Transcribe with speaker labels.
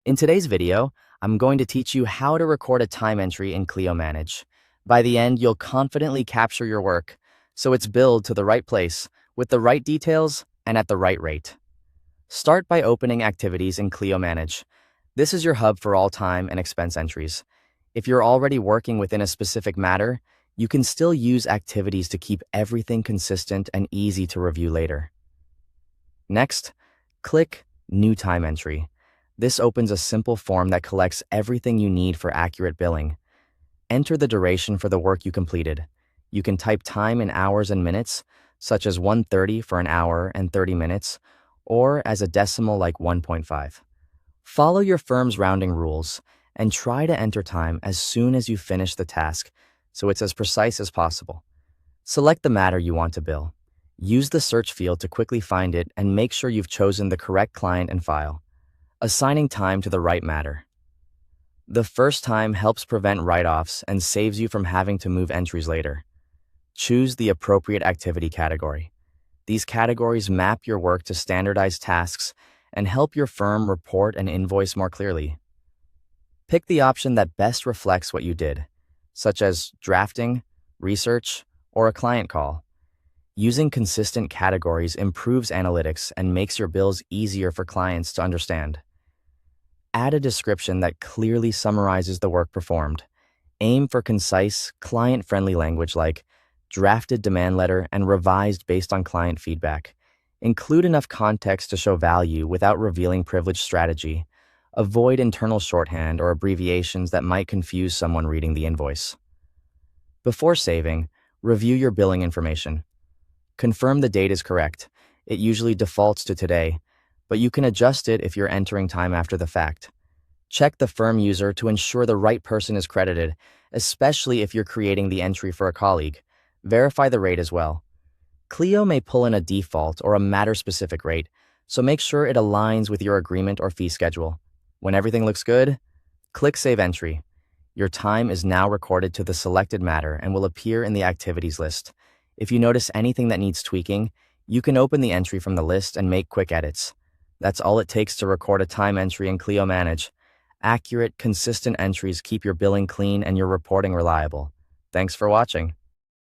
Speaker 1: In today's video, I'm going to teach you how to record a time entry in Clio Manage. By the end, you'll confidently capture your work, so it's billed to the right place, with the right details, and at the right rate. Start by opening Activities in Clio Manage. This is your hub for all time and expense entries. If you're already working within a specific matter, you can still use Activities to keep everything consistent and easy to review later. Next, click New Time Entry. This opens a simple form that collects everything you need for accurate billing. Enter the duration for the work you completed. You can type time in hours and minutes, such as 1:30 for an hour and 30 minutes, or as a decimal like 1.5. Follow your firm's rounding rules and try to enter time as soon as you finish the task, so it's as precise as possible. Select the matter you want to bill. Use the search field to quickly find it and make sure you've chosen the correct client and file. Assigning time to the right matter. The first time helps prevent write-offs and saves you from having to move entries later. Choose the appropriate activity category. These categories map your work to standardized tasks and help your firm report and invoice more clearly. Pick the option that best reflects what you did, such as drafting, research, or a client call. Using consistent categories improves analytics and makes your bills easier for clients to understand. Add a description that clearly summarizes the work performed. Aim for concise, client-friendly language like drafted demand letter and revised based on client feedback. Include enough context to show value without revealing privileged strategy. Avoid internal shorthand or abbreviations that might confuse someone reading the invoice. Before saving, review your billing information. Confirm the date is correct. It usually defaults to today, but you can adjust it if you're entering time after the fact. Check the firm user to ensure the right person is credited, especially if you're creating the entry for a colleague. Verify the rate as well. Clio may pull in a default or a matter-specific rate, so make sure it aligns with your agreement or fee schedule. When everything looks good, click Save Entry. Your time is now recorded to the selected matter and will appear in the activities list. If you notice anything that needs tweaking, you can open the entry from the list and make quick edits. That's all it takes to record a time entry in Clio Manage. Accurate, consistent entries keep your billing clean and your reporting reliable. Thanks for watching.